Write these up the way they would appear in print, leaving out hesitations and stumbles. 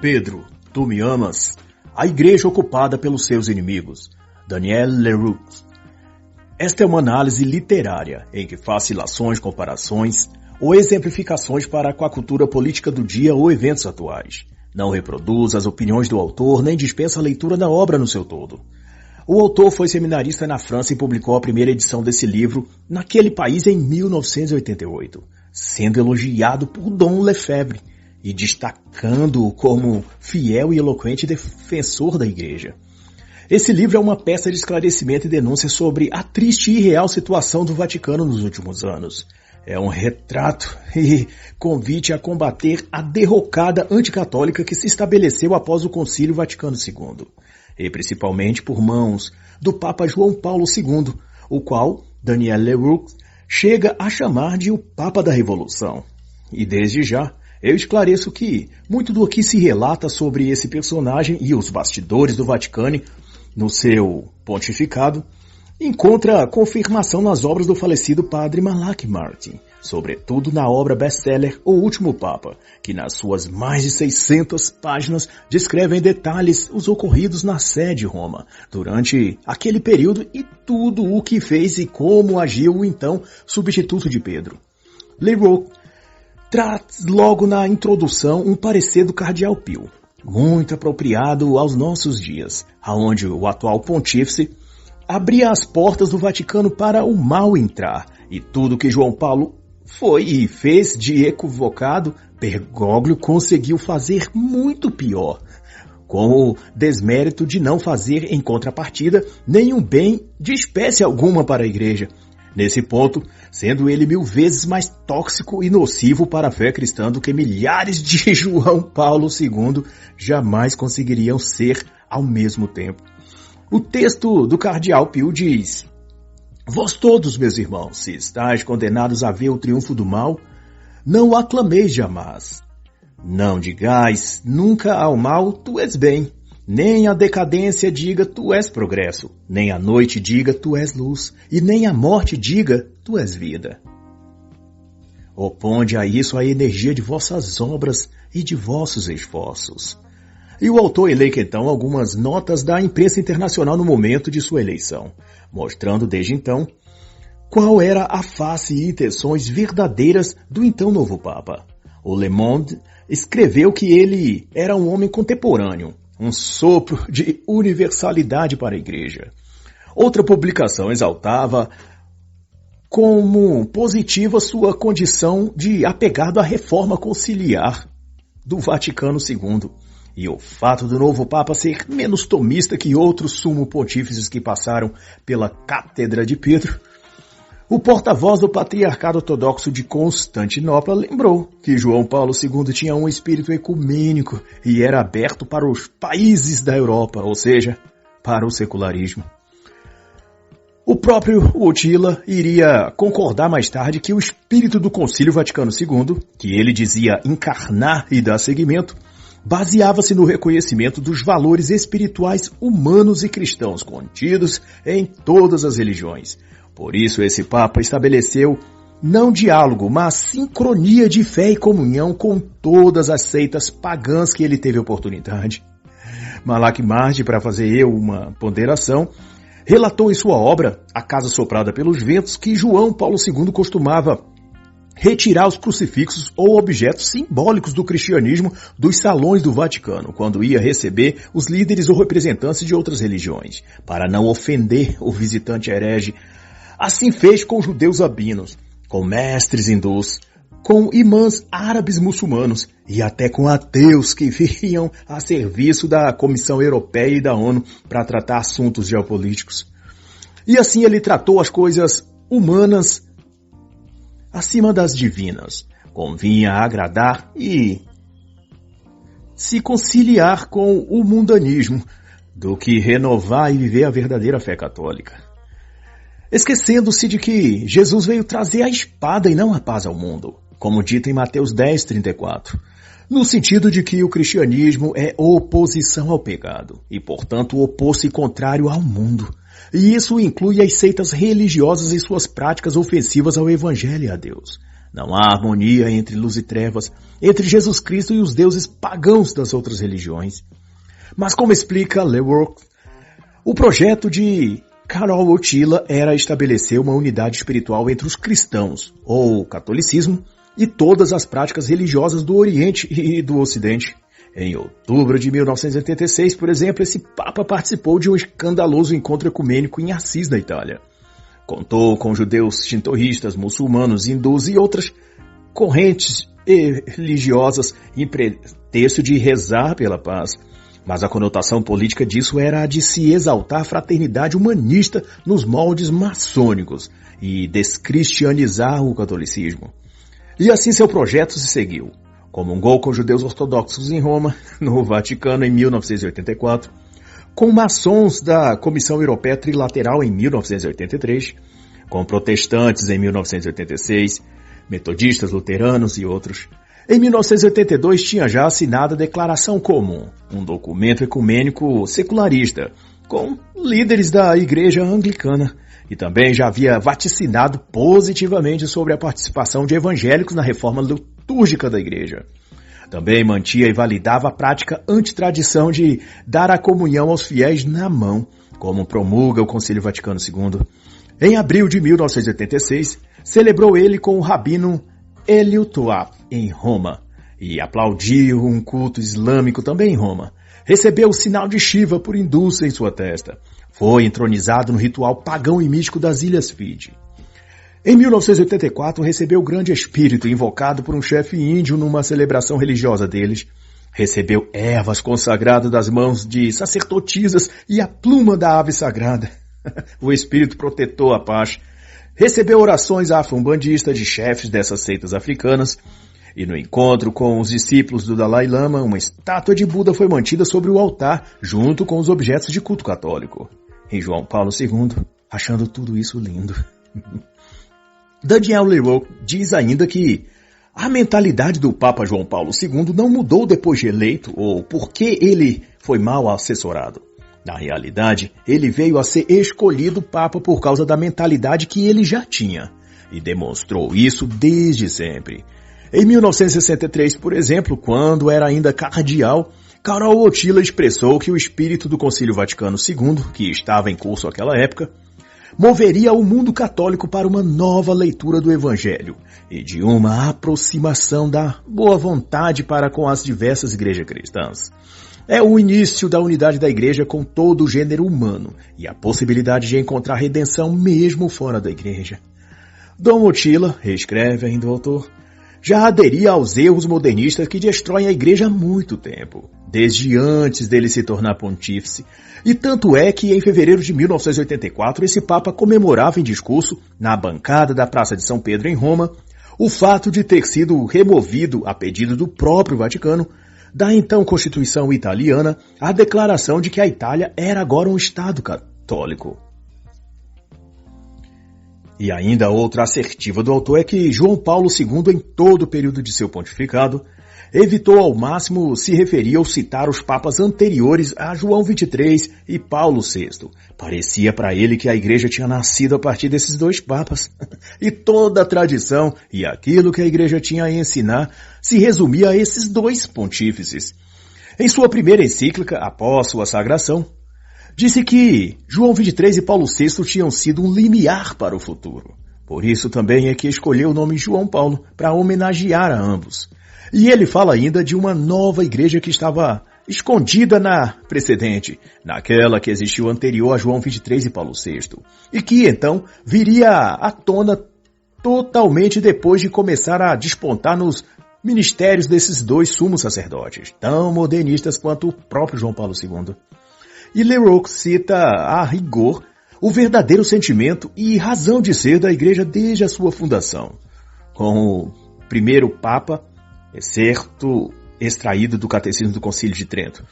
Pedro, tu me amas? A igreja ocupada pelos seus inimigos. Daniel Leroux. Esta é uma análise literária em que faz ilações, comparações ou exemplificações para com a cultura política do dia ou eventos atuais. Não reproduz as opiniões do autor nem dispensa a leitura da obra no seu todo. O autor foi seminarista na França e publicou a primeira edição desse livro naquele país em 1988, sendo elogiado por Dom Lefebvre e destacando-o como fiel e eloquente defensor da igreja. Esse livro é uma peça de esclarecimento e denúncia sobre a triste e irreal situação do Vaticano nos últimos anos. É um retrato e convite a combater a derrocada anticatólica que se estabeleceu após o Concílio Vaticano II, e principalmente por mãos do Papa João Paulo II, o qual Daniel Leroux chega a chamar de o Papa da Revolução. E desde já, eu esclareço que muito do que se relata sobre esse personagem e os bastidores do Vaticano no seu pontificado encontra confirmação nas obras do falecido padre Malachi Martin, sobretudo na obra best-seller O Último Papa, que nas suas mais de 600 páginas descreve em detalhes os ocorridos na sé de Roma, durante aquele período e tudo o que fez e como agiu o então substituto de Pedro. Leroux traz logo na introdução um parecer do cardeal Pio, muito apropriado aos nossos dias, aonde o atual pontífice abria as portas do Vaticano para o mal entrar, e tudo que João Paulo foi e fez de equivocado, Bergoglio conseguiu fazer muito pior, com o desmérito de não fazer em contrapartida nenhum bem de espécie alguma para a igreja. Nesse ponto, sendo ele 1000 vezes mais tóxico e nocivo para a fé cristã do que milhares de João Paulo II jamais conseguiriam ser ao mesmo tempo. O texto do cardeal Pio diz: Vós todos, meus irmãos, se estáis condenados a ver o triunfo do mal, não o aclameis jamais. Não digais nunca ao mal, tu és bem, nem a decadência diga, tu és progresso, nem a noite diga, tu és luz, e nem a morte diga, tu és vida. Oponde a isso a energia de vossas obras e de vossos esforços. E o autor elenca então algumas notas da imprensa internacional no momento de sua eleição, mostrando desde então qual era a face e intenções verdadeiras do então novo Papa. O Le Monde escreveu que ele era um homem contemporâneo, um sopro de universalidade para a igreja. Outra publicação exaltava como positiva sua condição de apegado à reforma conciliar do Vaticano II. E o fato do novo Papa ser menos tomista que outros sumo pontífices que passaram pela Cátedra de Pedro. O porta-voz do Patriarcado Ortodoxo de Constantinopla lembrou que João Paulo II tinha um espírito ecumênico e era aberto para os países da Europa, ou seja, para o secularismo. O próprio Wojtyła iria concordar mais tarde que o espírito do Concílio Vaticano II, que ele dizia encarnar e dar seguimento, baseava-se no reconhecimento dos valores espirituais humanos e cristãos contidos em todas as religiões. Por isso esse Papa estabeleceu não diálogo, mas sincronia de fé e comunhão com todas as seitas pagãs que ele teve oportunidade. Malachi Martin, para fazer uma ponderação, relatou em sua obra, A Casa Soprada pelos Ventos, que João Paulo II costumava retirar os crucifixos ou objetos simbólicos do cristianismo dos salões do Vaticano, quando ia receber os líderes ou representantes de outras religiões, para não ofender o visitante herege. Assim fez com judeus rabinos, com mestres hindus, com imãs árabes muçulmanos e até com ateus que vinham a serviço da Comissão Europeia e da ONU para tratar assuntos geopolíticos. E assim ele tratou as coisas humanas acima das divinas. Convinha agradar e se conciliar com o mundanismo do que renovar e viver a verdadeira fé católica. Esquecendo-se de que Jesus veio trazer a espada e não a paz ao mundo, como dito em Mateus 10:34, no sentido de que o cristianismo é oposição ao pecado e, portanto, oposto e contrário ao mundo. E isso inclui as seitas religiosas e suas práticas ofensivas ao Evangelho e a Deus. Não há harmonia entre luz e trevas, entre Jesus Cristo e os deuses pagãos das outras religiões. Mas como explica LeRoux, o projeto de Karol Wojtyla era estabelecer uma unidade espiritual entre os cristãos, ou catolicismo, e todas as práticas religiosas do Oriente e do Ocidente. Em outubro de 1986, por exemplo, esse Papa participou de um escandaloso encontro ecumênico em Assis, na Itália. Contou com judeus shintoístas, muçulmanos, hindus e outras correntes religiosas em pretexto de rezar pela paz. Mas a conotação política disso era a de se exaltar a fraternidade humanista nos moldes maçônicos e descristianizar o catolicismo. E assim seu projeto se seguiu. Comungou com judeus ortodoxos em Roma, no Vaticano em 1984, com maçons da Comissão Europeia Trilateral em 1983, com protestantes em 1986, metodistas, luteranos e outros. Em 1982 tinha já assinado a Declaração Comum, um documento ecumênico secularista, com líderes da Igreja Anglicana, e também já havia vaticinado positivamente sobre a participação de evangélicos na reforma litúrgica da Igreja. Também mantinha e validava a prática antitradição de dar a comunhão aos fiéis na mão, como promulga o Concílio Vaticano II. Em abril de 1986, celebrou ele com o rabino Elio Toab, em Roma, e aplaudiu um culto islâmico também em Roma. Recebeu o sinal de Shiva por hindus em sua testa. Foi entronizado no ritual pagão e místico das Ilhas Fiji. Em 1984, recebeu o grande espírito invocado por um chefe índio numa celebração religiosa deles. Recebeu ervas consagradas das mãos de sacerdotisas e a pluma da ave sagrada. O espírito protetor Apache. Recebeu orações afro-umbandistas de chefes dessas seitas africanas. E no encontro com os discípulos do Dalai Lama, uma estátua de Buda foi mantida sobre o altar, junto com os objetos de culto católico. E João Paulo II, achando tudo isso lindo. Daniel LeRoux diz ainda que a mentalidade do Papa João Paulo II não mudou depois de eleito ou porque ele foi mal assessorado. Na realidade, ele veio a ser escolhido Papa por causa da mentalidade que ele já tinha, e demonstrou isso desde sempre. Em 1963, por exemplo, quando era ainda cardeal, Karol Wojtyla expressou que o espírito do Concílio Vaticano II, que estava em curso naquela época, moveria o mundo católico para uma nova leitura do Evangelho e de uma aproximação da boa vontade para com as diversas igrejas cristãs. É o início da unidade da igreja com todo o gênero humano e a possibilidade de encontrar redenção mesmo fora da igreja. Dom Wojtyla, reescreve ainda o autor, já aderia aos erros modernistas que destroem a igreja há muito tempo, desde antes dele se tornar pontífice, e tanto é que em fevereiro de 1984 esse Papa comemorava em discurso, na bancada da Praça de São Pedro em Roma, o fato de ter sido removido, a pedido do próprio Vaticano, da então Constituição italiana, a declaração de que a Itália era agora um Estado católico. E ainda outra assertiva do autor é que João Paulo II, em todo o período de seu pontificado, evitou ao máximo se referir ou citar os papas anteriores a João XXIII e Paulo VI. Parecia para ele que a igreja tinha nascido a partir desses dois papas. E toda a tradição e aquilo que a igreja tinha a ensinar se resumia a esses dois pontífices. Em sua primeira encíclica, após sua sagração, disse que João XXIII e Paulo VI tinham sido um limiar para o futuro. Por isso também é que escolheu o nome João Paulo para homenagear a ambos. E ele fala ainda de uma nova igreja que estava escondida na precedente, naquela que existiu anterior a João XXIII e Paulo VI, e que então viria à tona totalmente depois de começar a despontar nos ministérios desses dois sumos sacerdotes, tão modernistas quanto o próprio João Paulo II. E LeRoux cita a rigor o verdadeiro sentimento e razão de ser da igreja desde a sua fundação, com o primeiro Papa, excerto extraído do Catecismo do Concílio de Trento.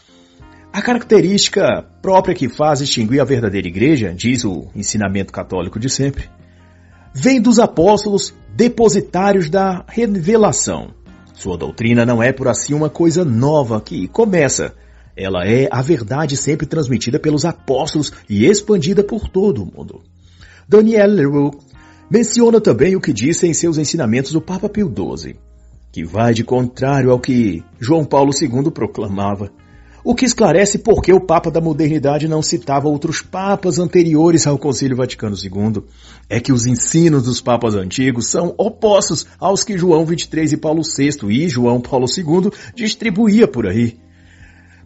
A característica própria que faz distinguir a verdadeira igreja, diz o ensinamento católico de sempre, vem dos apóstolos depositários da revelação. Sua doutrina não é por assim uma coisa nova que começa. Ela é a verdade sempre transmitida pelos apóstolos e expandida por todo o mundo. Daniel LeRoux Menciona também o que disse em seus ensinamentos o Papa Pio XII, que vai de contrário ao que João Paulo II proclamava, o que esclarece por que o Papa da Modernidade não citava outros papas anteriores ao Concílio Vaticano II. É que os ensinos dos papas antigos são opostos aos que João XXIII e Paulo VI e João Paulo II distribuía por aí.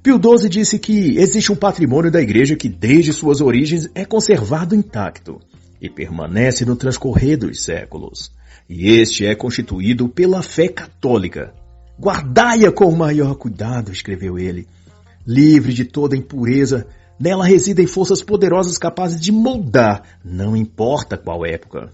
Pio XII disse que existe um patrimônio da Igreja que desde suas origens é conservado intacto e permanece no transcorrer dos séculos. E este é constituído pela fé católica. Guardai-a com o maior cuidado, escreveu ele. Livre de toda impureza, nela residem forças poderosas capazes de moldar, não importa qual época.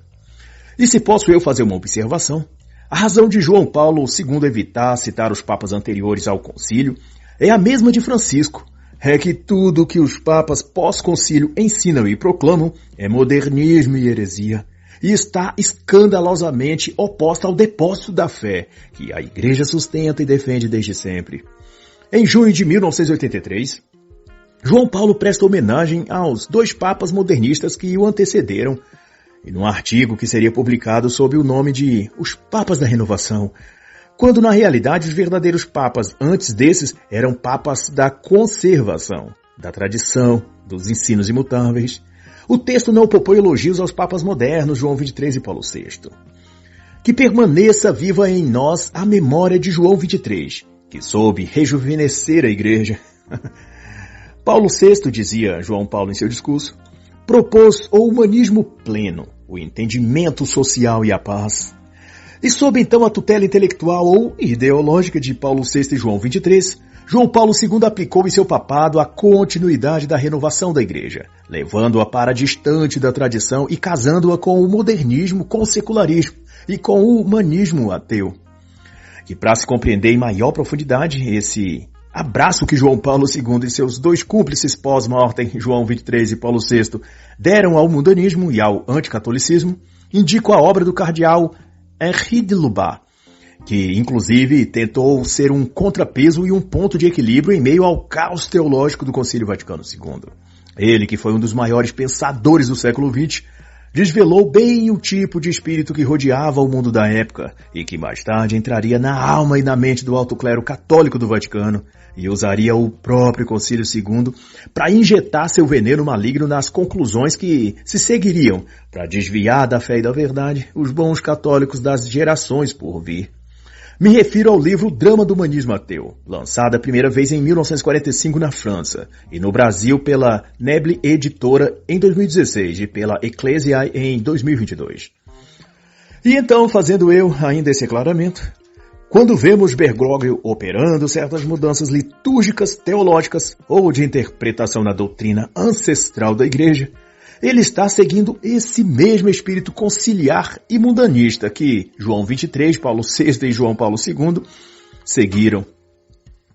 E se posso eu fazer uma observação, a razão de João Paulo II evitar citar os papas anteriores ao concílio é a mesma de Francisco. É que tudo o que os papas pós-concílio ensinam e proclamam é modernismo e heresia, e está escandalosamente oposta ao depósito da fé, que a Igreja sustenta e defende desde sempre. Em junho de 1983, João Paulo presta homenagem aos 2 papas modernistas que o antecederam, e num artigo que seria publicado sob o nome de Os Papas da Renovação, quando na realidade os verdadeiros papas antes desses eram papas da conservação, da tradição, dos ensinos imutáveis. O texto não propõe elogios aos papas modernos, João XXIII e Paulo VI. Que permaneça viva em nós a memória de João XXIII, que soube rejuvenescer a Igreja. Paulo VI, dizia João Paulo em seu discurso, propôs o humanismo pleno, o entendimento social e a paz. E sob então a tutela intelectual ou ideológica de Paulo VI e João XXIII, João Paulo II aplicou em seu papado a continuidade da renovação da Igreja, levando-a para distante da tradição e casando-a com o modernismo, com o secularismo e com o humanismo ateu. Que para se compreender em maior profundidade esse abraço que João Paulo II e seus 2 cúmplices pós-mortem, João XXIII e Paulo VI, deram ao mundanismo e ao anticatolicismo, indico a obra do cardeal Henri de Lubac, que inclusive tentou ser um contrapeso e um ponto de equilíbrio em meio ao caos teológico do Concílio Vaticano II. Ele, que foi um dos maiores pensadores do século XX, desvelou bem o tipo de espírito que rodeava o mundo da época e que mais tarde entraria na alma e na mente do alto clero católico do Vaticano e usaria o próprio Concílio II para injetar seu veneno maligno nas conclusões que se seguiriam para desviar da fé e da verdade os bons católicos das gerações por vir. Me refiro ao livro Drama do Humanismo Ateu, lançado a primeira vez em 1945 na França e no Brasil pela Neble Editora em 2016 e pela Ecclesiae em 2022. E então, fazendo eu ainda esse aclaramento, quando vemos Bergoglio operando certas mudanças litúrgicas, teológicas ou de interpretação na doutrina ancestral da Igreja, ele está seguindo esse mesmo espírito conciliar e mundanista que João XXIII, Paulo VI e João Paulo II seguiram.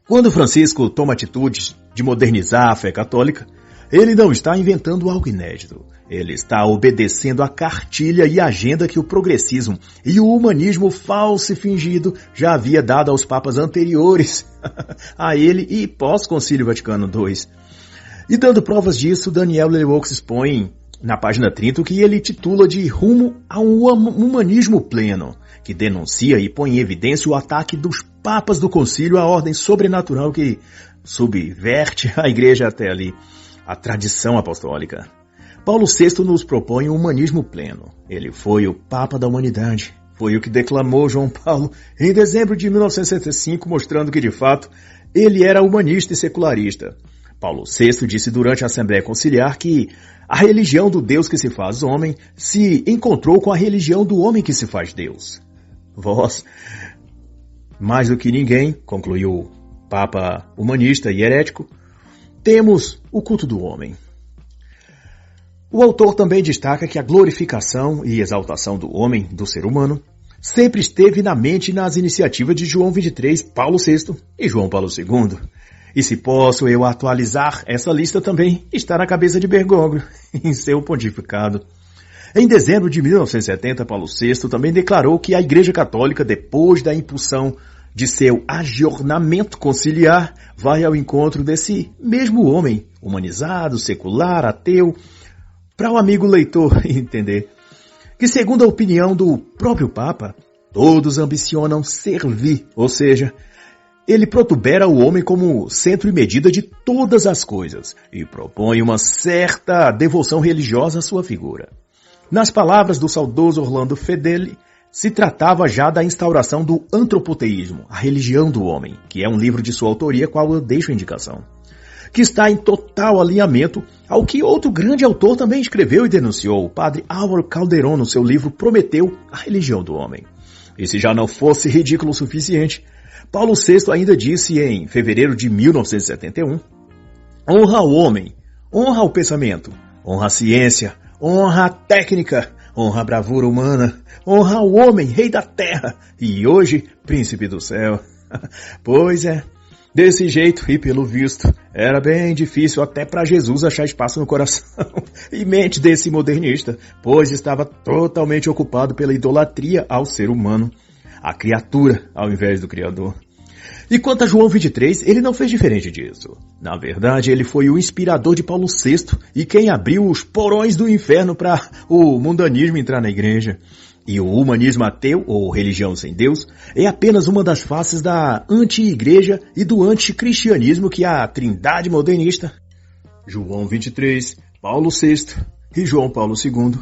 Quando Francisco toma atitudes de modernizar a fé católica, ele não está inventando algo inédito. Ele está obedecendo à cartilha e agenda que o progressismo e o humanismo falso e fingido já havia dado aos papas anteriores a ele e pós-Concílio Vaticano II. E dando provas disso, Daniel Leleux expõe na página 30 o que ele titula de Rumo a um Humanismo Pleno, que denuncia e põe em evidência o ataque dos papas do concílio à ordem sobrenatural que subverte a Igreja até ali, a tradição apostólica. Paulo VI nos propõe um humanismo pleno. Ele foi o Papa da humanidade. Foi o que declamou João Paulo em dezembro de 1965, mostrando que, de fato, ele era humanista e secularista. Paulo VI disse durante a Assembleia Conciliar que a religião do Deus que se faz homem se encontrou com a religião do homem que se faz Deus. Vós, mais do que ninguém, concluiu o Papa humanista e herético, temos o culto do homem. O autor também destaca que a glorificação e exaltação do homem, do ser humano, sempre esteve na mente e nas iniciativas de João XXIII, Paulo VI e João Paulo II. E se posso eu atualizar, essa lista também está na cabeça de Bergoglio, em seu pontificado. Em dezembro de 1970, Paulo VI também declarou que a Igreja Católica, depois da impulsão de seu ajornamento conciliar, vai ao encontro desse mesmo homem, humanizado, secular, ateu, para o amigo leitor entender. que, segundo a opinião do próprio Papa, todos ambicionam servir, ou seja, ele protubera o homem como centro e medida de todas as coisas e propõe uma certa devoção religiosa à sua figura. Nas palavras do saudoso Orlando Fedeli, se tratava já da instauração do antropoteísmo, a religião do homem, que é um livro de sua autoria, qual eu deixo a indicação, que está em total alinhamento ao que outro grande autor também escreveu e denunciou, o padre Álvaro Calderón, no seu livro Prometeu, a religião do homem. E se já não fosse ridículo o suficiente, Paulo VI ainda disse em fevereiro de 1971, honra o homem, honra o pensamento, honra a ciência, honra a técnica, honra a bravura humana, honra o homem, rei da terra, e hoje, príncipe do céu. Pois é, desse jeito, e pelo visto, era bem difícil até para Jesus achar espaço no coração e mente desse modernista, pois estava totalmente ocupado pela idolatria ao ser humano, a criatura ao invés do Criador. E quanto a João 23, ele não fez diferente disso. Na verdade, ele foi o inspirador de Paulo VI e quem abriu os porões do inferno para o mundanismo entrar na igreja. E o humanismo ateu, ou religião sem Deus, é apenas uma das faces da anti-igreja e do anticristianismo que a trindade modernista, João 23, Paulo VI e João Paulo II,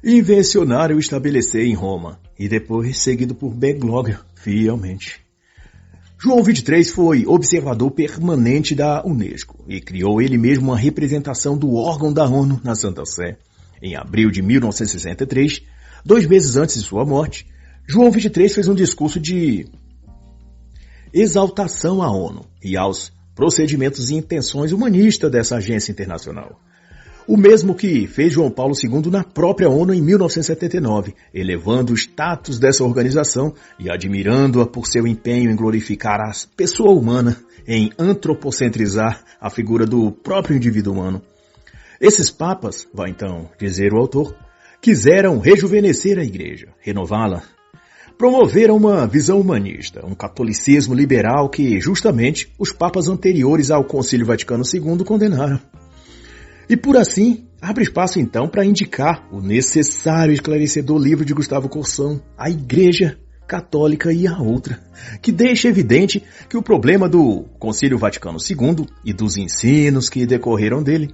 invencionaram estabelecer em Roma, e depois seguido por Bergoglio, fielmente. João 23 foi observador permanente da Unesco e criou ele mesmo uma representação do órgão da ONU na Santa Sé. Em abril de 1963, 2 meses antes de sua morte, João 23 fez um discurso de exaltação à ONU e aos procedimentos e intenções humanistas dessa agência internacional. O mesmo que fez João Paulo II na própria ONU em 1979, elevando o status dessa organização e admirando-a por seu empenho em glorificar a pessoa humana, em antropocentrizar a figura do próprio indivíduo humano. Esses papas, vai então dizer o autor, quiseram rejuvenescer a igreja, renová-la. Promoveram uma visão humanista, um catolicismo liberal que, justamente, os papas anteriores ao Concílio Vaticano II condenaram. E por assim, abre espaço então para indicar o necessário e esclarecedor livro de Gustavo Corsão, A Igreja Católica e a Outra, que deixa evidente que o problema do Concílio Vaticano II e dos ensinos que decorreram dele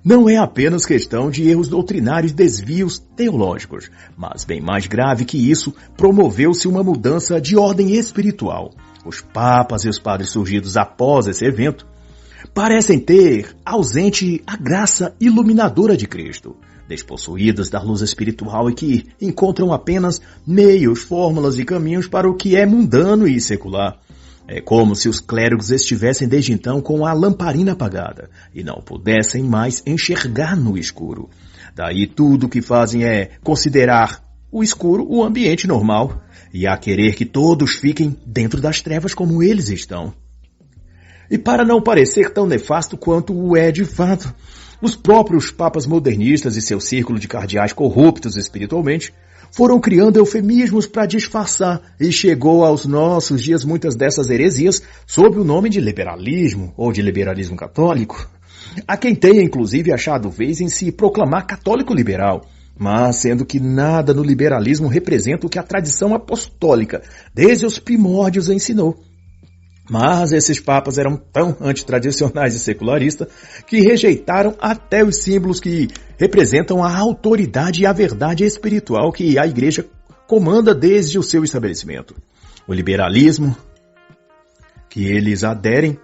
não é apenas questão de erros doutrinários e desvios teológicos, mas bem mais grave que isso, promoveu-se uma mudança de ordem espiritual. Os papas e os padres surgidos após esse evento parecem ter ausente a graça iluminadora de Cristo, despossuídas da luz espiritual e que encontram apenas meios, fórmulas e caminhos para o que é mundano e secular. É como se os clérigos estivessem desde então com a lamparina apagada e não pudessem mais enxergar no escuro. Daí tudo o que fazem é considerar o escuro o ambiente normal e a querer que todos fiquem dentro das trevas como eles estão. E para não parecer tão nefasto quanto o é de fato, os próprios papas modernistas e seu círculo de cardeais corruptos espiritualmente foram criando eufemismos para disfarçar e chegou aos nossos dias muitas dessas heresias sob o nome de liberalismo ou de liberalismo católico. Há quem tenha inclusive achado vez em se proclamar católico liberal, mas sendo que nada no liberalismo representa o que a tradição apostólica desde os primórdios ensinou. Mas esses papas eram tão antitradicionais e secularistas que rejeitaram até os símbolos que representam a autoridade e a verdade espiritual que a Igreja comanda desde o seu estabelecimento. O liberalismo que eles aderem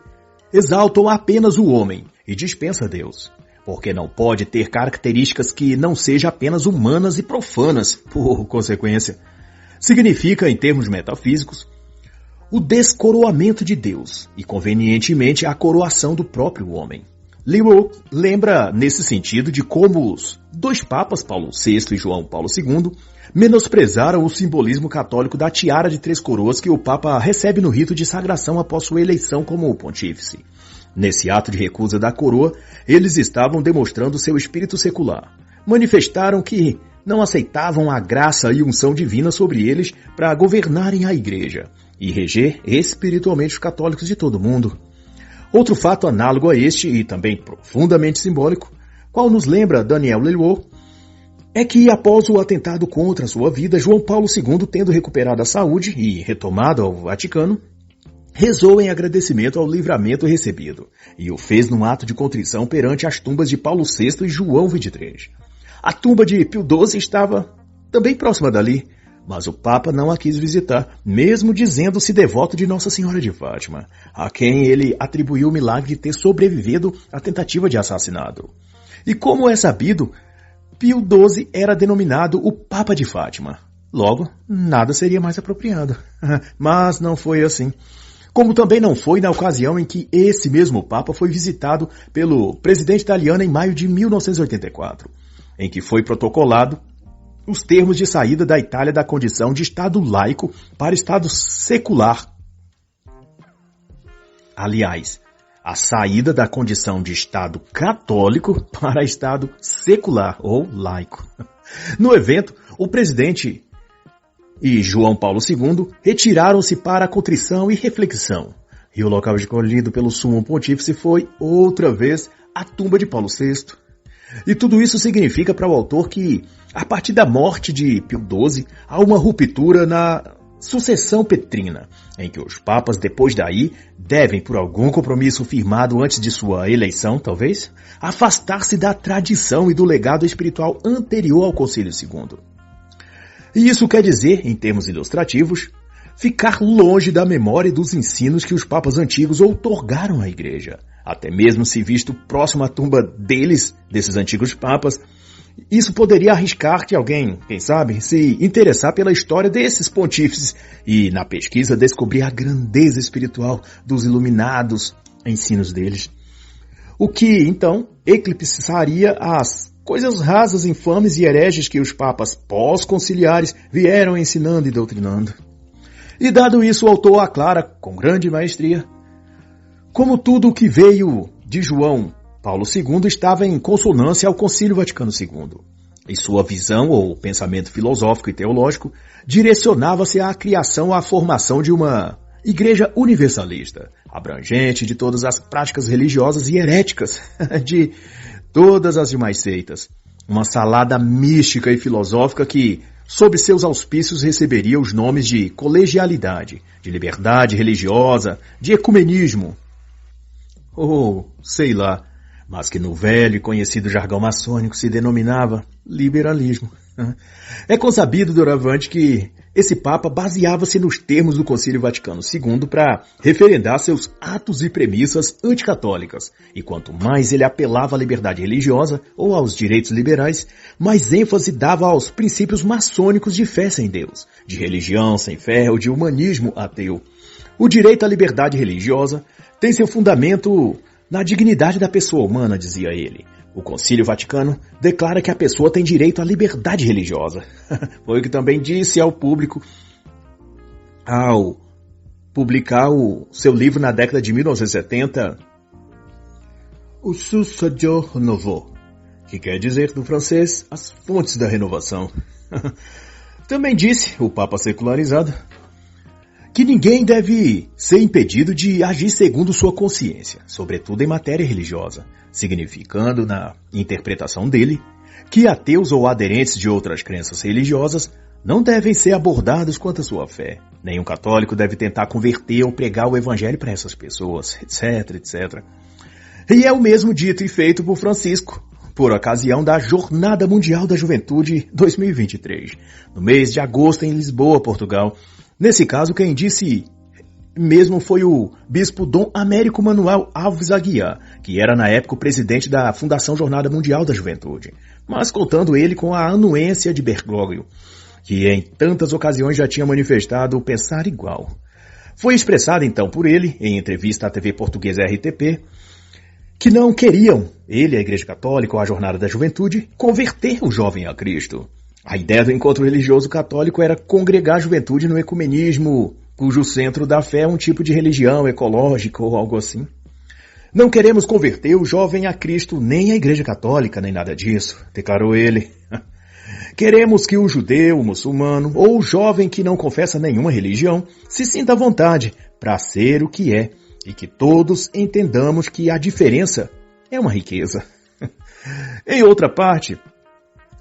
exaltam apenas o homem e dispensa Deus, porque não pode ter características que não sejam apenas humanas e profanas, por consequência. Significa, em termos metafísicos, o descoroamento de Deus e, convenientemente, a coroação do próprio homem. Leroux lembra, nesse sentido, de como os 2 papas, Paulo VI e João Paulo II, menosprezaram o simbolismo católico da tiara de 3 coroas que o Papa recebe no rito de sagração após sua eleição como pontífice. Nesse ato de recusa da coroa, eles estavam demonstrando seu espírito secular. Manifestaram que não aceitavam a graça e unção divina sobre eles para governarem a Igreja e reger espiritualmente os católicos de todo o mundo. Outro fato análogo a este, e também profundamente simbólico, qual nos lembra Daniel Leroux, é que após o atentado contra sua vida, João Paulo II, tendo recuperado a saúde e retomado ao Vaticano, rezou em agradecimento ao livramento recebido, e o fez num ato de contrição perante as tumbas de Paulo VI e João XXIII. A tumba de Pio XII estava também próxima dali, mas o Papa não a quis visitar, mesmo dizendo-se devoto de Nossa Senhora de Fátima, a quem ele atribuiu o milagre de ter sobrevivido à tentativa de assassinato. E como é sabido, Pio XII era denominado o Papa de Fátima. Logo, nada seria mais apropriado. Mas não foi assim. Como também não foi na ocasião em que esse mesmo Papa foi visitado pelo presidente italiano em maio de 1984, em que foi protocolado os termos de saída da Itália da condição de Estado laico para Estado secular. Aliás, a saída da condição de Estado católico para Estado secular ou laico. No evento, o presidente e João Paulo II retiraram-se para a contrição e reflexão, e o local escolhido pelo sumo pontífice foi, outra vez, a tumba de Paulo VI. E tudo isso significa para o autor que, a partir da morte de Pio XII, há uma ruptura na sucessão petrina, em que os papas, depois daí, devem, por algum compromisso firmado antes de sua eleição, talvez, afastar-se da tradição e do legado espiritual anterior ao Concílio II. E isso quer dizer, em termos ilustrativos, ficar longe da memória e dos ensinos que os papas antigos outorgaram à Igreja. Até mesmo se visto próximo à tumba desses antigos papas, isso poderia arriscar que alguém, quem sabe, se interessar pela história desses pontífices e, na pesquisa, descobrir a grandeza espiritual dos iluminados ensinos deles. O que, então, eclipsaria as coisas rasas, infames e hereges que os papas pós-conciliares vieram ensinando e doutrinando. E dado isso, o autor aclara, com grande maestria, como tudo o que veio de João Paulo II estava em consonância ao Concílio Vaticano II, e sua visão ou pensamento filosófico e teológico direcionava-se à criação, à formação de uma igreja universalista, abrangente de todas as práticas religiosas e heréticas de todas as demais seitas, uma salada mística e filosófica que, sob seus auspícios, receberia os nomes de colegialidade, de liberdade religiosa, de ecumenismo, ou sei lá, mas que no velho e conhecido jargão maçônico se denominava liberalismo. É consabido doravante que esse Papa baseava-se nos termos do Concílio Vaticano II para referendar seus atos e premissas anticatólicas, e quanto mais ele apelava à liberdade religiosa ou aos direitos liberais, mais ênfase dava aos princípios maçônicos de fé sem Deus, de religião sem fé ou de humanismo ateu. O direito à liberdade religiosa tem seu fundamento na dignidade da pessoa humana, dizia ele. O Concílio Vaticano declara que a pessoa tem direito à liberdade religiosa. Foi o que também disse ao público ao publicar o seu livro na década de 1970, O Sussadior Nouveau, que quer dizer do francês as fontes da renovação. Também disse, o Papa secularizado, que ninguém deve ser impedido de agir segundo sua consciência, sobretudo em matéria religiosa, significando, na interpretação dele, que ateus ou aderentes de outras crenças religiosas não devem ser abordados quanto à sua fé. Nenhum católico deve tentar converter ou pregar o evangelho para essas pessoas, etc, etc. E é o mesmo dito e feito por Francisco, por ocasião da Jornada Mundial da Juventude 2023, no mês de agosto em Lisboa, Portugal. Nesse caso, quem disse mesmo foi o bispo Dom Américo Manuel Alves Aguiar, que era na época o presidente da Fundação Jornada Mundial da Juventude, mas contando ele com a anuência de Bergoglio, que em tantas ocasiões já tinha manifestado o pensar igual. Foi expressado então por ele, em entrevista à TV portuguesa RTP, que não queriam, ele, a Igreja Católica ou a Jornada da Juventude, converter o jovem a Cristo. A ideia do encontro religioso católico era congregar a juventude no ecumenismo, cujo centro da fé é um tipo de religião ecológica ou algo assim. Não queremos converter o jovem a Cristo, nem a Igreja Católica, nem nada disso, declarou ele. Queremos que o judeu, o muçulmano ou o jovem que não confessa nenhuma religião se sinta à vontade para ser o que é e que todos entendamos que a diferença é uma riqueza. Em outra parte,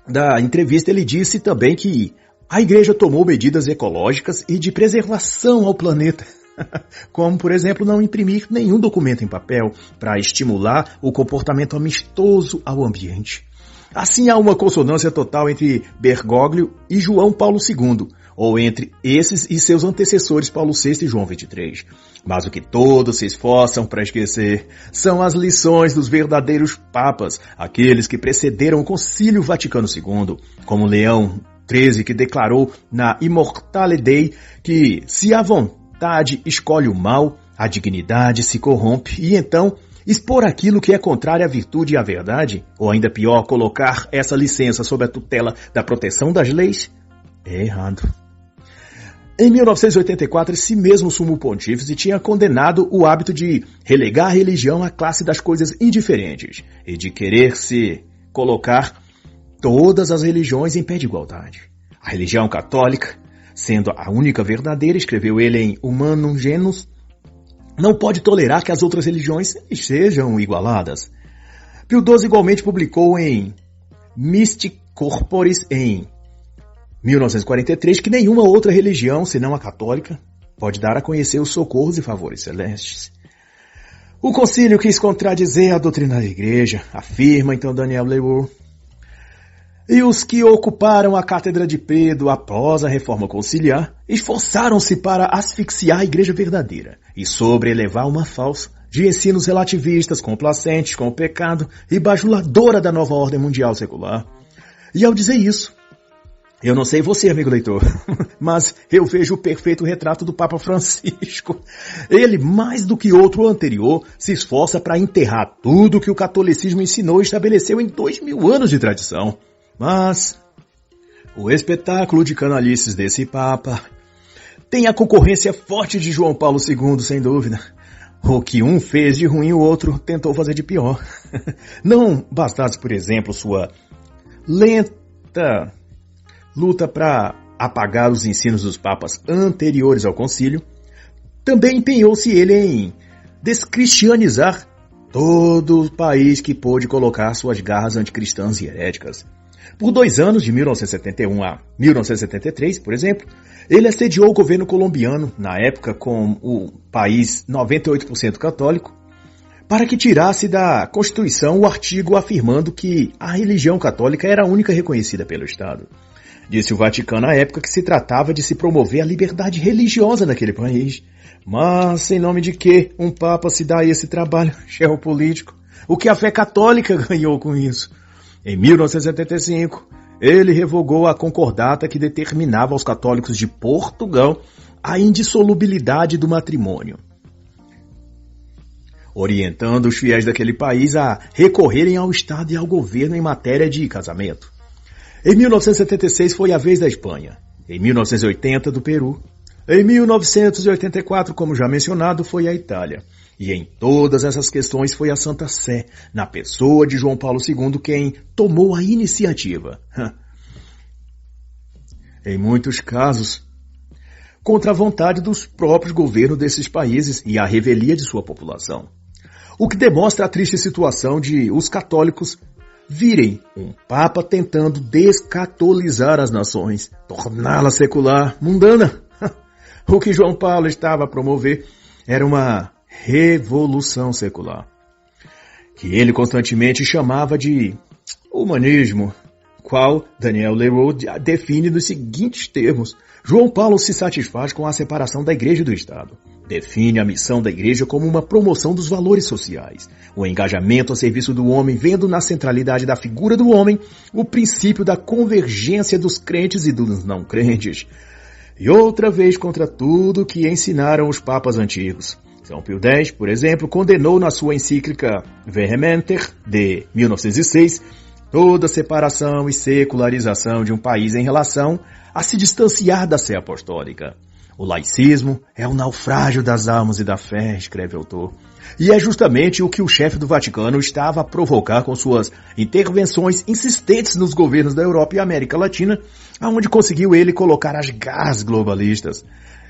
da entrevista ele disse também que a igreja tomou medidas ecológicas e de preservação ao planeta, como, por exemplo, não imprimir nenhum documento em papel para estimular o comportamento amistoso ao ambiente. Assim há uma consonância total entre Bergoglio e João Paulo II, ou entre esses e seus antecessores Paulo VI e João XXIII. Mas o que todos se esforçam para esquecer são as lições dos verdadeiros papas, aqueles que precederam o Concílio Vaticano II, como Leão XIII, que declarou na Immortale Dei que se a vontade escolhe o mal, a dignidade se corrompe e então expor aquilo que é contrário à virtude e à verdade, ou ainda pior, colocar essa licença sob a tutela da proteção das leis, é errado. Em 1984, esse mesmo sumo pontífice tinha condenado o hábito de relegar a religião à classe das coisas indiferentes e de querer se colocar todas as religiões em pé de igualdade. A religião católica, sendo a única verdadeira, escreveu ele em Humanum Genus, não pode tolerar que as outras religiões sejam igualadas. Pio XII igualmente publicou em Mystic Corporis, em 1943, que nenhuma outra religião, senão a católica, pode dar a conhecer os socorros e favores celestes. O concílio quis contradizer a doutrina da igreja, afirma então Daniel Leroux. E os que ocuparam a cátedra de Pedro após a reforma conciliar esforçaram-se para asfixiar a igreja verdadeira e sobrelevar uma falsa, de ensinos relativistas, complacentes com o pecado e bajuladora da nova ordem mundial secular. E ao dizer isso, eu não sei você, amigo leitor, mas eu vejo o perfeito retrato do Papa Francisco. Ele, mais do que outro anterior, se esforça para enterrar tudo que o catolicismo ensinou e estabeleceu em 2000 anos de tradição. Mas o espetáculo de canalices desse Papa tem a concorrência forte de João Paulo II, sem dúvida. O que um fez de ruim, o outro tentou fazer de pior. Não bastasse, por exemplo, sua lenta luta para apagar os ensinos dos papas anteriores ao concílio, também empenhou-se ele em descristianizar todo o país que pôde colocar suas garras anticristãs e heréticas. Por 2 anos, de 1971 a 1973, por exemplo, ele assediou o governo colombiano, na época com o país 98% católico, para que tirasse da Constituição o artigo afirmando que a religião católica era a única reconhecida pelo Estado. Disse o Vaticano à época que se tratava de se promover a liberdade religiosa naquele país. Mas, em nome de que um Papa se dá esse trabalho geopolítico? O que a fé católica ganhou com isso? Em 1975, ele revogou a concordata que determinava aos católicos de Portugal a indissolubilidade do matrimônio, orientando os fiéis daquele país a recorrerem ao Estado e ao governo em matéria de casamento. Em 1976 foi a vez da Espanha, em 1980 do Peru, em 1984, como já mencionado, foi a Itália. E em todas essas questões foi a Santa Sé, na pessoa de João Paulo II, quem tomou a iniciativa. Em muitos casos, contra a vontade dos próprios governos desses países e a revelia de sua população. O que demonstra a triste situação de os católicos virem um Papa tentando descatolizar as nações, torná-la secular, mundana. O que João Paulo estava a promover era uma revolução secular, que ele constantemente chamava de humanismo, qual Daniel Leroux define nos seguintes termos. João Paulo se satisfaz com a separação da Igreja e do Estado. Define a missão da Igreja como uma promoção dos valores sociais, o engajamento a serviço do homem, vendo na centralidade da figura do homem o princípio da convergência dos crentes e dos não crentes. E outra vez contra tudo que ensinaram os papas antigos. São Pio X, por exemplo, condenou na sua encíclica Vehementer, de 1906, toda separação e secularização de um país em relação a se distanciar da sé apostólica. O laicismo é o naufrágio das almas e da fé, escreve o autor. E é justamente o que o chefe do Vaticano estava a provocar com suas intervenções insistentes nos governos da Europa e América Latina, aonde conseguiu ele colocar as garras globalistas.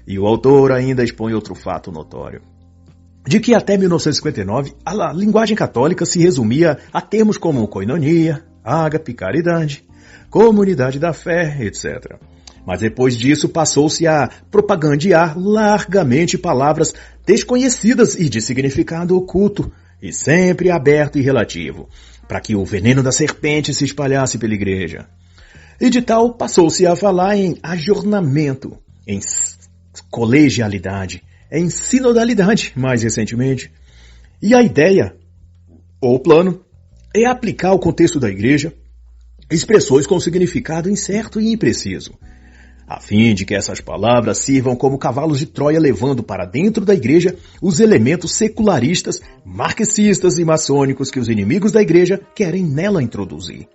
E o autor ainda expõe outro fato notório, de que até 1959 a linguagem católica se resumia a termos como koinonia, ágape, caridade, Comunidade da Fé, etc. Mas depois disso passou-se a propagandear largamente palavras desconhecidas e de significado oculto, e sempre aberto e relativo, para que o veneno da serpente se espalhasse pela igreja. E de tal passou-se a falar em ajornamento, em colegialidade, em sinodalidade, mais recentemente. E a ideia, ou o plano, é aplicar ao contexto da igreja expressões com significado incerto e impreciso, a fim de que essas palavras sirvam como cavalos de Troia levando para dentro da igreja os elementos secularistas, marxistas e maçônicos que os inimigos da igreja querem nela introduzir.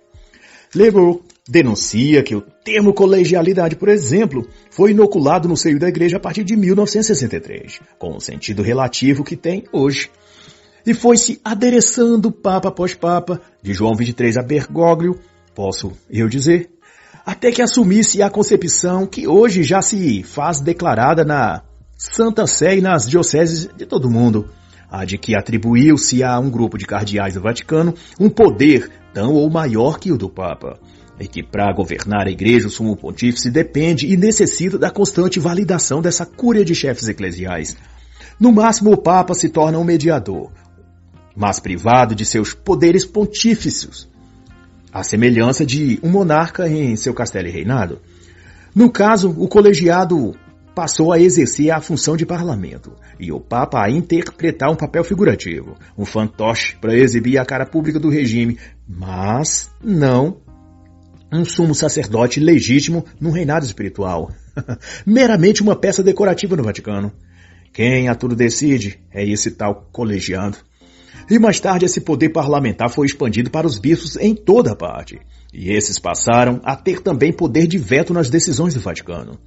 Leroux denuncia que o termo colegialidade, por exemplo, foi inoculado no seio da igreja a partir de 1963, com o sentido relativo que tem hoje. E foi-se adereçando papa após papa, de João XXIII a Bergoglio, posso eu dizer, até que assumisse a concepção que hoje já se faz declarada na Santa Sé e nas dioceses de todo o mundo, a de que atribuiu-se a um grupo de cardeais do Vaticano um poder tão ou maior que o do Papa, e que para governar a Igreja o Sumo Pontífice depende e necessita da constante validação dessa cúria de chefes eclesiais. No máximo o Papa se torna um mediador, mas privado de seus poderes pontífices, à semelhança de um monarca em seu castelo e reinado. No caso, o colegiado passou a exercer a função de parlamento, e o Papa a interpretar um papel figurativo, um fantoche para exibir a cara pública do regime, mas não um sumo sacerdote legítimo num reinado espiritual. Meramente uma peça decorativa no Vaticano. Quem a tudo decide é esse tal colegiado. E mais tarde esse poder parlamentar foi expandido para os bispos em toda a parte, e esses passaram a ter também poder de veto nas decisões do Vaticano.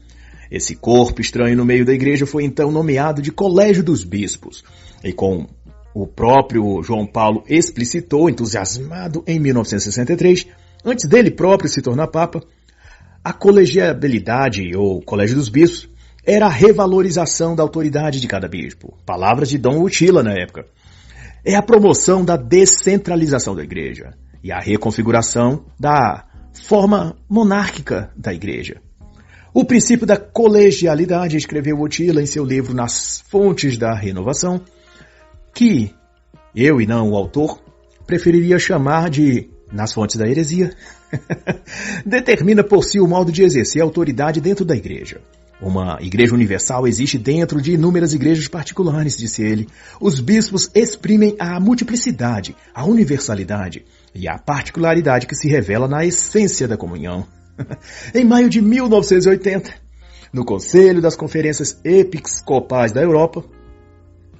Esse corpo estranho no meio da igreja foi então nomeado de Colégio dos Bispos, e como o próprio João Paulo explicitou, entusiasmado em 1963, antes dele próprio se tornar Papa, a colegiabilidade, ou Colégio dos Bispos, era a revalorização da autoridade de cada bispo, palavras de Dom Wojtyla na época. É a promoção da descentralização da igreja e a reconfiguração da forma monárquica da igreja. O princípio da colegialidade escreveu Wojtyla em seu livro Nas Fontes da Renovação, que eu e não o autor preferiria chamar de Nas Fontes da Heresia, determina por si o modo de exercer a autoridade dentro da igreja. Uma igreja universal existe dentro de inúmeras igrejas particulares, disse ele. Os bispos exprimem a multiplicidade, a universalidade e a particularidade que se revela na essência da comunhão. Em maio de 1980, no Conselho das Conferências Episcopais da Europa,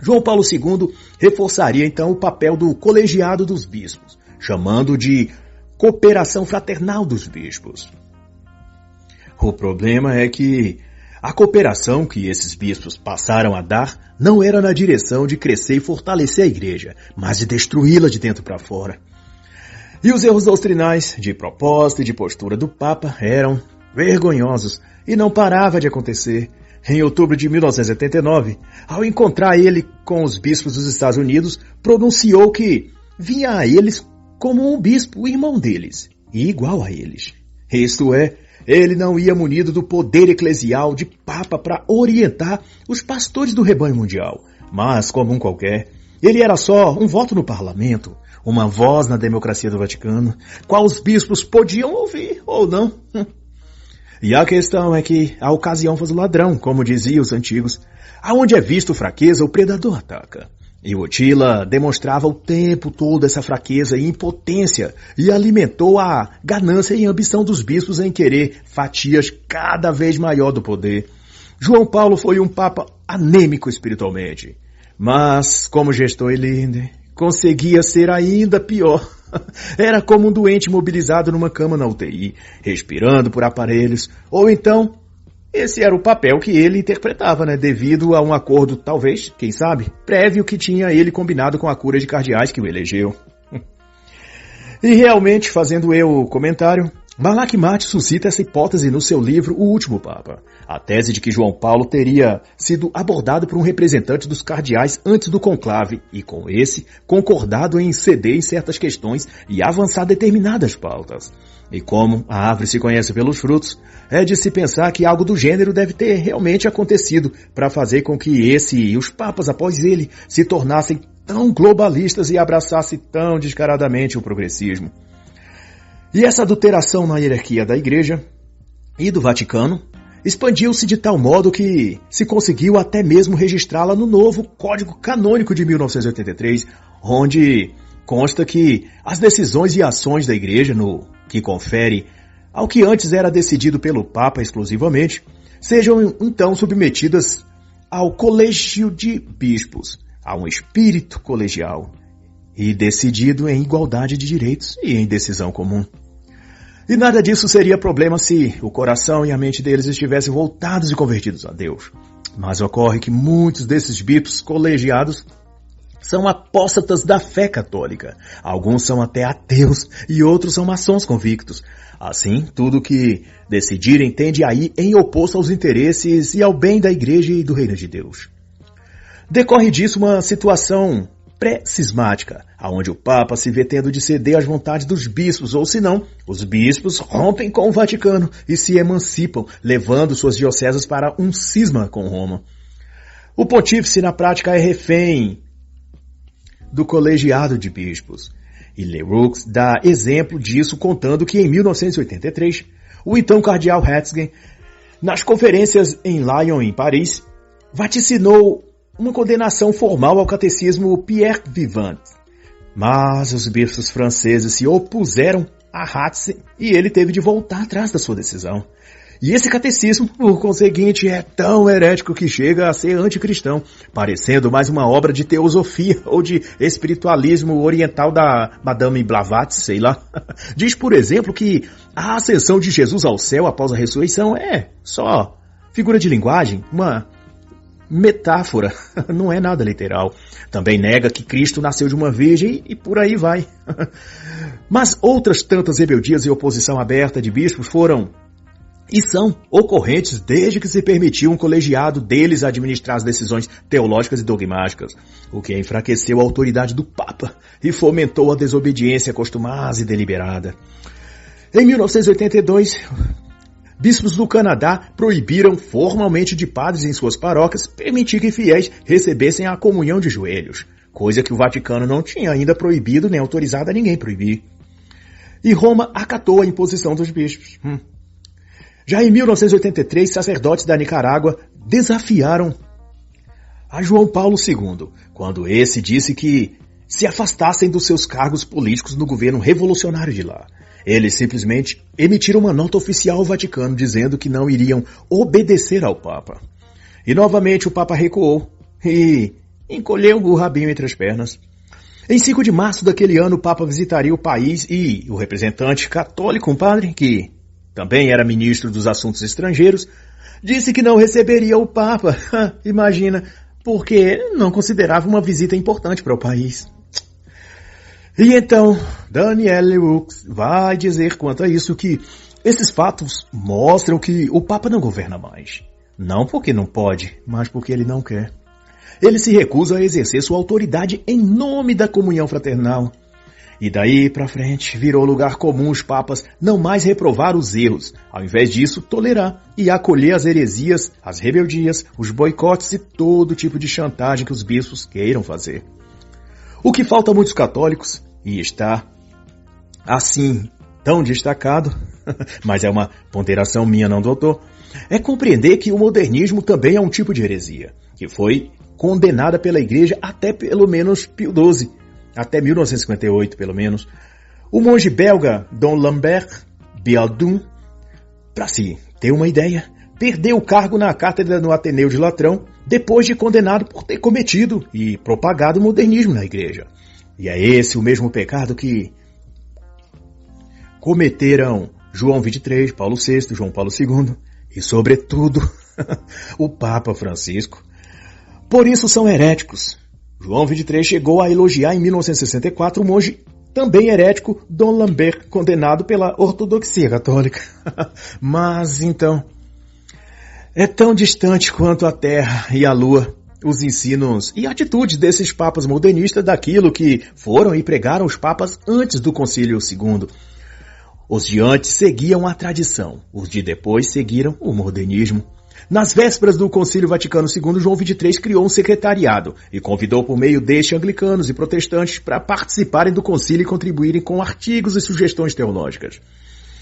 João Paulo II reforçaria então o papel do colegiado dos bispos, chamando de cooperação fraternal dos bispos. O problema é que a cooperação que esses bispos passaram a dar não era na direção de crescer e fortalecer a igreja, mas de destruí-la de dentro para fora. E os erros doutrinais, de proposta e de postura do Papa eram vergonhosos e não parava de acontecer. Em outubro de 1979, ao encontrar ele com os bispos dos Estados Unidos, pronunciou que via a eles como um bispo irmão deles e igual a eles. Isto é, ele não ia munido do poder eclesial de Papa para orientar os pastores do rebanho mundial, mas como um qualquer, ele era só um voto no parlamento, uma voz na democracia do Vaticano, qual os bispos podiam ouvir ou não. E a questão é que a ocasião faz o ladrão, como diziam os antigos. Aonde é visto fraqueza, o predador ataca. E Wojtyla demonstrava o tempo todo essa fraqueza e impotência e alimentou a ganância e ambição dos bispos em querer fatias cada vez maior do poder. João Paulo foi um papa anêmico espiritualmente, mas como gestor e líder, conseguia ser ainda pior. Era como um doente mobilizado numa cama na UTI, respirando por aparelhos, ou então esse era o papel que ele interpretava, devido a um acordo, talvez, quem sabe, prévio que tinha ele combinado com a cúria de cardeais que o elegeu. E realmente, fazendo eu o comentário, Malak Mart suscita essa hipótese no seu livro O Último Papa, a tese de que João Paulo teria sido abordado por um representante dos cardeais antes do conclave e, com esse, concordado em ceder em certas questões e avançar determinadas pautas. E como a árvore se conhece pelos frutos, é de se pensar que algo do gênero deve ter realmente acontecido para fazer com que esse e os papas após ele se tornassem tão globalistas e abraçassem tão descaradamente o progressismo. E essa adulteração na hierarquia da Igreja e do Vaticano expandiu-se de tal modo que se conseguiu até mesmo registrá-la no novo Código Canônico de 1983, onde consta que as decisões e ações da Igreja, no que confere ao que antes era decidido pelo Papa exclusivamente, sejam então submetidas ao colégio de bispos, a um espírito colegial, e decidido em igualdade de direitos e em decisão comum. E nada disso seria problema se o coração e a mente deles estivessem voltados e convertidos a Deus. Mas ocorre que muitos desses bispos colegiados são apóstatas da fé católica. Alguns são até ateus e outros são maçons convictos. Assim, tudo que decidirem tende a ir em oposto aos interesses e ao bem da Igreja e do Reino de Deus. Decorre disso uma situação pré-cismática, aonde o Papa se vê tendo de ceder às vontades dos bispos, ou senão, os bispos rompem com o Vaticano e se emancipam, levando suas dioceses para um cisma com Roma. O pontífice, na prática, é refém do colegiado de bispos. E Leroux dá exemplo disso contando que em 1983, o então cardeal Ratzinger, nas conferências em Lyon, em Paris, vaticinou uma condenação formal ao catecismo Pierre Vivant. Mas os bispos franceses se opuseram a Ratzinger e ele teve de voltar atrás da sua decisão. E esse catecismo, por conseguinte, é tão herético que chega a ser anticristão, parecendo mais uma obra de teosofia ou de espiritualismo oriental da Madame Blavatsky, sei lá. Diz, por exemplo, que a ascensão de Jesus ao céu após a ressurreição é só figura de linguagem, uma metáfora, não é nada literal. Também nega que Cristo nasceu de uma virgem e por aí vai. Mas outras tantas rebeldias e oposição aberta de bispos foram e são ocorrentes desde que se permitiu um colegiado deles administrar as decisões teológicas e dogmáticas, o que enfraqueceu a autoridade do Papa e fomentou a desobediência costumaz e deliberada. Em 1982, bispos do Canadá proibiram formalmente de padres em suas paróquias permitir que fiéis recebessem a comunhão de joelhos, coisa que o Vaticano não tinha ainda proibido nem autorizado a ninguém proibir. E Roma acatou a imposição dos bispos. Já em 1983, sacerdotes da Nicarágua desafiaram a João Paulo II, quando esse disse que se afastassem dos seus cargos políticos no governo revolucionário de lá. Eles simplesmente emitiram uma nota oficial ao Vaticano dizendo que não iriam obedecer ao Papa. E novamente o Papa recuou e encolheu o rabinho entre as pernas. Em 5 de março daquele ano, o Papa visitaria o país e o representante católico, um padre, que também era ministro dos Assuntos Estrangeiros, disse que não receberia o Papa. Imagina, porque não considerava uma visita importante para o país. E então, Daniel Leroux vai dizer quanto a isso que esses fatos mostram que o Papa não governa mais. Não porque não pode, mas porque ele não quer. Ele se recusa a exercer sua autoridade em nome da comunhão fraternal. E daí pra frente virou lugar comum os papas não mais reprovar os erros, ao invés disso tolerar e acolher as heresias, as rebeldias, os boicotes e todo tipo de chantagem que os bispos queiram fazer. O que falta a muitos católicos, e está assim tão destacado, mas é uma ponderação minha, não doutor, é compreender que o modernismo também é um tipo de heresia, que foi condenada pela Igreja até pelo menos Pio XII, até 1958 pelo menos. O monge belga Dom Lambert Bialdun, para se ter uma ideia, perdeu o cargo na cátedra no Ateneu de Latrão depois de condenado por ter cometido e propagado o modernismo na Igreja. E é esse o mesmo pecado que cometeram João XXIII, Paulo VI, João Paulo II e, sobretudo, o Papa Francisco. Por isso são heréticos. João XXIII chegou a elogiar em 1964 o monge também herético Dom Lambert, condenado pela ortodoxia católica. Mas, então, é tão distante quanto a Terra e a Lua os ensinos e atitudes desses papas modernistas daquilo que foram e pregaram os papas antes do Concílio II. Os de antes seguiam a tradição, os de depois seguiram o modernismo. Nas vésperas do Concílio Vaticano II, João XXIII criou um secretariado e convidou por meio deste anglicanos e protestantes para participarem do concílio e contribuírem com artigos e sugestões teológicas.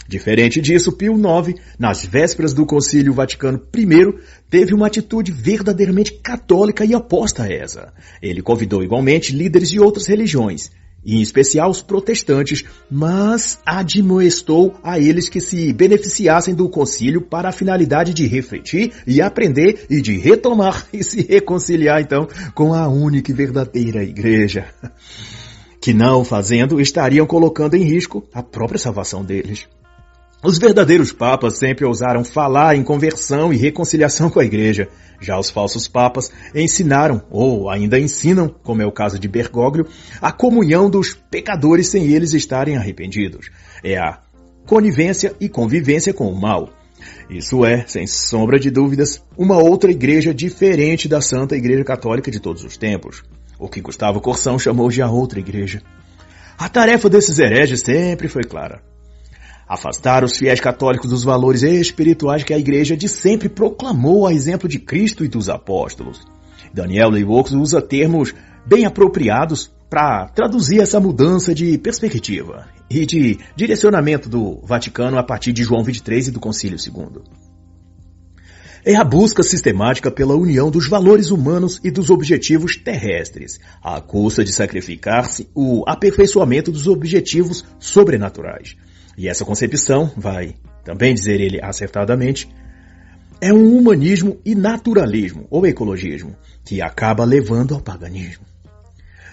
Diferente disso, Pio IX, nas vésperas do Concílio Vaticano I, teve uma atitude verdadeiramente católica e oposta a essa. Ele convidou igualmente líderes de outras religiões, em especial os protestantes, mas admoestou a eles que se beneficiassem do concílio para a finalidade de refletir e aprender e de retomar e se reconciliar, então, com a única e verdadeira igreja. Que não fazendo, estariam colocando em risco a própria salvação deles. Os verdadeiros papas sempre ousaram falar em conversão e reconciliação com a igreja. Já os falsos papas ensinaram, ou ainda ensinam, como é o caso de Bergoglio, a comunhão dos pecadores sem eles estarem arrependidos. É a conivência e convivência com o mal. Isso é, sem sombra de dúvidas, uma outra igreja diferente da Santa Igreja Católica de todos os tempos. O que Gustavo Corsão chamou de a outra igreja. A tarefa desses hereges sempre foi clara. Afastar os fiéis católicos dos valores espirituais que a igreja de sempre proclamou a exemplo de Cristo e dos apóstolos. Daniel Leupold usa termos bem apropriados para traduzir essa mudança de perspectiva e de direcionamento do Vaticano a partir de João XXIII e do Concílio II. É a busca sistemática pela união dos valores humanos e dos objetivos terrestres, à custa de sacrificar-se o aperfeiçoamento dos objetivos sobrenaturais. E essa concepção, vai também dizer ele acertadamente, é um humanismo e naturalismo, ou ecologismo, que acaba levando ao paganismo.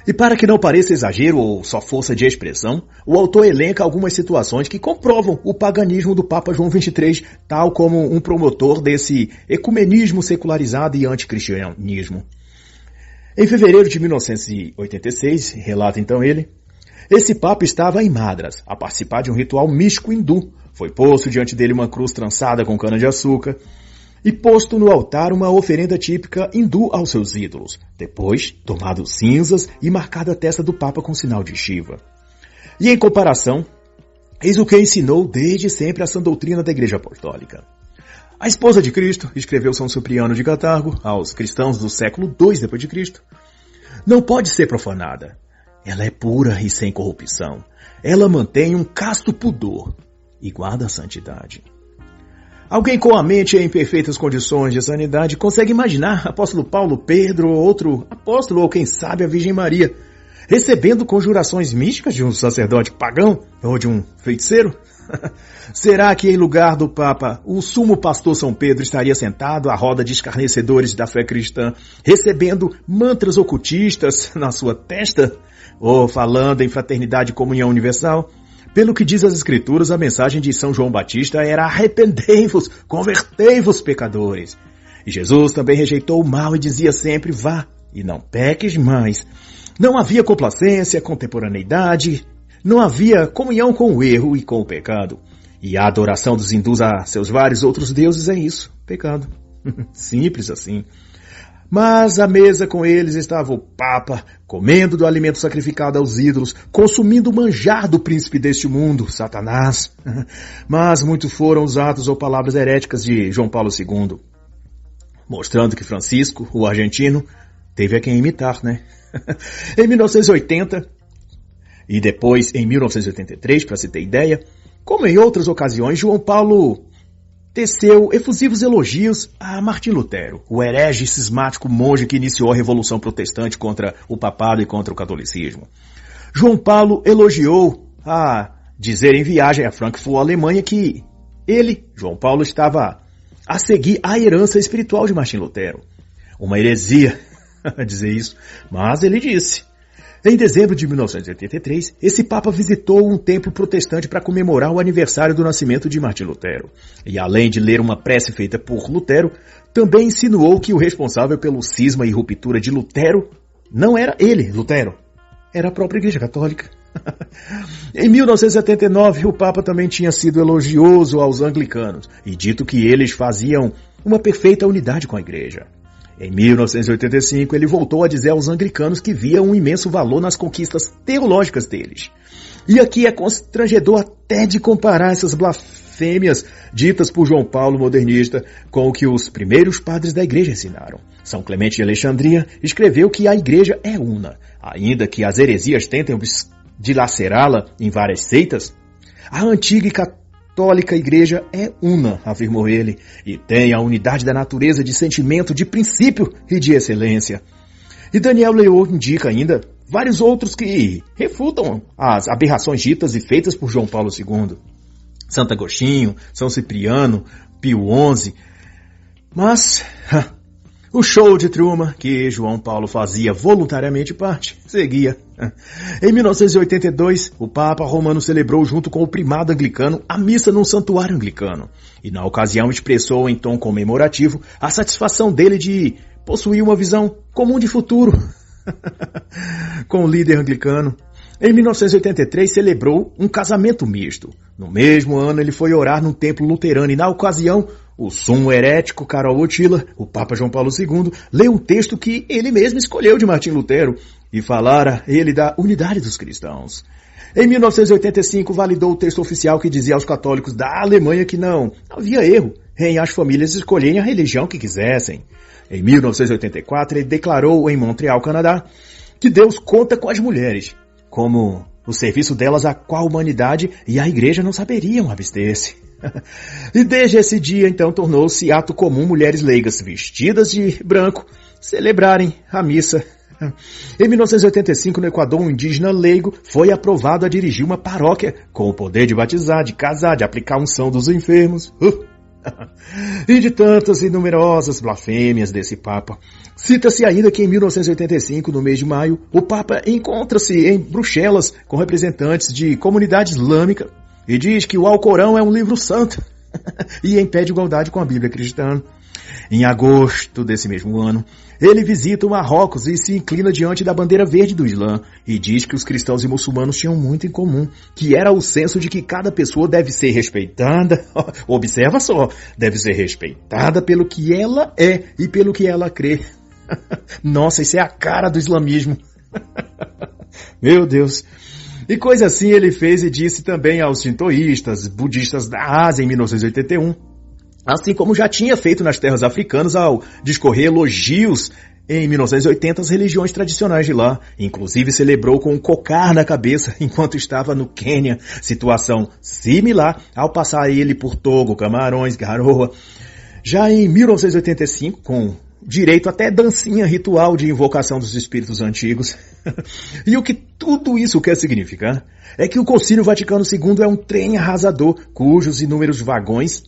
E para que não pareça exagero ou só força de expressão, o autor elenca algumas situações que comprovam o paganismo do Papa João XXIII, tal como um promotor desse ecumenismo secularizado e anticristianismo. Em fevereiro de 1986, relata então ele, esse Papa estava em Madras, a participar de um ritual místico hindu. Foi posto diante dele uma cruz trançada com cana-de-açúcar e posto no altar uma oferenda típica hindu aos seus ídolos. Depois, tomado cinzas e marcada a testa do Papa com sinal de Shiva. E em comparação, eis o que ensinou desde sempre a sã doutrina da Igreja Apostólica. A esposa de Cristo, escreveu São Cipriano de Catargo aos cristãos do século II d.C., não pode ser profanada. Ela é pura e sem corrupção. Ela mantém um casto pudor e guarda a santidade. Alguém com a mente em perfeitas condições de sanidade consegue imaginar apóstolo Paulo, Pedro, outro apóstolo ou quem sabe a Virgem Maria, recebendo conjurações místicas de um sacerdote pagão ou de um feiticeiro? Será que em lugar do Papa, o sumo pastor São Pedro estaria sentado à roda de escarnecedores da fé cristã, recebendo mantras ocultistas na sua testa? Ou falando em fraternidade e comunhão universal? Pelo que diz as Escrituras, a mensagem de São João Batista era arrependei-vos, convertei-vos, pecadores. E Jesus também rejeitou o mal e dizia sempre, vá e não peques mais. Não havia complacência, contemporaneidade, não havia comunhão com o erro e com o pecado. E a adoração dos hindus a seus vários outros deuses é isso, pecado. Simples assim. Mas à mesa com eles estava o Papa, comendo do alimento sacrificado aos ídolos, consumindo o manjar do príncipe deste mundo, Satanás. Mas muito foram os atos ou palavras heréticas de João Paulo II, mostrando que Francisco, o argentino, teve a quem imitar, né? Em 1980, e depois em 1983, para se ter ideia, como em outras ocasiões, João Paulo teceu efusivos elogios a Martim Lutero, o herege cismático monge que iniciou a Revolução Protestante contra o papado e contra o catolicismo. João Paulo elogiou a dizer em viagem a Frankfurt, Alemanha, que ele, João Paulo, estava a seguir a herança espiritual de Martim Lutero. Uma heresia dizer isso, mas ele disse. Em dezembro de 1983, esse Papa visitou um templo protestante para comemorar o aniversário do nascimento de Martim Lutero. E além de ler uma prece feita por Lutero, também insinuou que o responsável pelo cisma e ruptura de Lutero não era ele, Lutero, era a própria Igreja Católica. Em 1979, o Papa também tinha sido elogioso aos anglicanos e dito que eles faziam uma perfeita unidade com a Igreja. Em 1985, ele voltou a dizer aos anglicanos que via um imenso valor nas conquistas teológicas deles. E aqui é constrangedor até de comparar essas blasfêmias ditas por João Paulo modernista com o que os primeiros padres da Igreja ensinaram. São Clemente de Alexandria escreveu que a Igreja é una, ainda que as heresias tentem dilacerá-la em várias seitas. A antiga e católica Igreja é una, afirmou ele, e tem a unidade da natureza de sentimento, de princípio e de excelência. E Daniel Leroux indica ainda vários outros que refutam as aberrações ditas e feitas por João Paulo II. Santo Agostinho, São Cipriano, Pio XI. Mas o show de Truman, que João Paulo fazia voluntariamente parte, seguia. Em 1982, o Papa Romano celebrou junto com o primado anglicano a missa num santuário anglicano. E na ocasião expressou em tom comemorativo a satisfação dele de possuir uma visão comum de futuro com o líder anglicano. Em 1983, celebrou um casamento misto. No mesmo ano, ele foi orar num templo luterano e, na ocasião, o sumo herético Karol Wojtyla, o Papa João Paulo II, leu um texto que ele mesmo escolheu de Martim Lutero e falara ele da unidade dos cristãos. Em 1985, validou o texto oficial que dizia aos católicos da Alemanha que não havia erro em as famílias escolherem a religião que quisessem. Em 1984, ele declarou em Montreal, Canadá, que Deus conta com as mulheres, como o serviço delas a qual a humanidade e a Igreja não saberiam abster-se. E desde esse dia, então, tornou-se ato comum mulheres leigas vestidas de branco celebrarem a missa. Em 1985, no Equador, um indígena leigo foi aprovado a dirigir uma paróquia com o poder de batizar, de casar, de aplicar a unção dos enfermos. E de tantas e numerosas blasfêmias desse Papa. Cita-se ainda que em 1985, no mês de maio, o Papa encontra-se em Bruxelas com representantes de comunidade islâmica e diz que o Alcorão é um livro santo e impede igualdade com a Bíblia cristã. Em agosto desse mesmo ano, ele visita o Marrocos e se inclina diante da bandeira verde do Islã e diz que os cristãos e muçulmanos tinham muito em comum, que era o senso de que cada pessoa deve ser respeitada, observa só, deve ser respeitada pelo que ela é e pelo que ela crê. Nossa, isso é a cara do islamismo. Meu Deus. E coisa assim ele fez e disse também aos shintoístas, budistas da Ásia em 1981. Assim como já tinha feito nas terras africanas ao discorrer elogios em 1980 às religiões tradicionais de lá. Inclusive celebrou com um cocar na cabeça enquanto estava no Quênia, situação similar ao passar ele por Togo, Camarões, Garoa. Já em 1985, com direito até dancinha ritual de invocação dos espíritos antigos. E o que tudo isso quer significar é que o Concílio Vaticano II é um trem arrasador cujos inúmeros vagões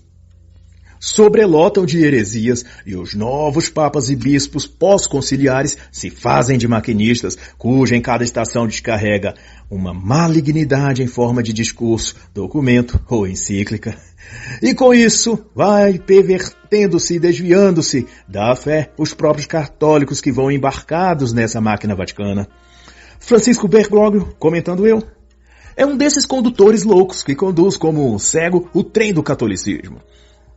sobrelotam de heresias e os novos papas e bispos pós-conciliares se fazem de maquinistas, cuja em cada estação descarrega uma malignidade em forma de discurso, documento ou encíclica. E com isso vai pervertendo-se e desviando-se da fé os próprios católicos que vão embarcados nessa máquina vaticana. Francisco Bergoglio, comentando eu, é um desses condutores loucos que conduz como cego o trem do catolicismo.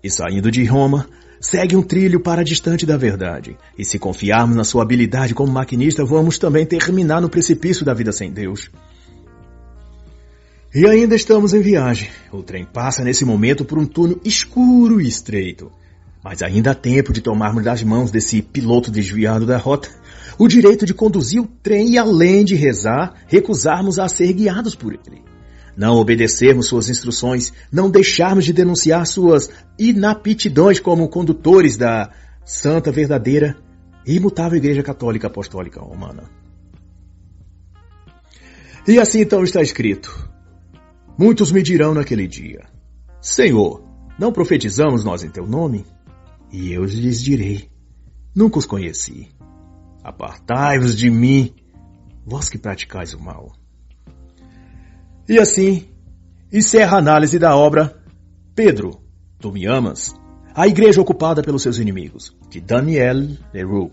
E saindo de Roma, segue um trilho para distante da verdade. E se confiarmos na sua habilidade como maquinista, vamos também terminar no precipício da vida sem Deus. E ainda estamos em viagem. O trem passa nesse momento por um túnel escuro e estreito. Mas ainda há tempo de tomarmos das mãos desse piloto desviado da rota o direito de conduzir o trem e, além de rezar, recusarmos a ser guiados por ele. Não obedecermos suas instruções, não deixarmos de denunciar suas inaptidões como condutores da santa, verdadeira e imutável Igreja Católica Apostólica Romana. E assim então está escrito: muitos me dirão naquele dia: Senhor, não profetizamos nós em teu nome? E eu lhes direi: nunca os conheci. Apartai-vos de mim, vós que praticais o mal. E assim, encerra a análise da obra Pedro, tu me amas? A Igreja ocupada pelos seus inimigos, de Daniel Leroux.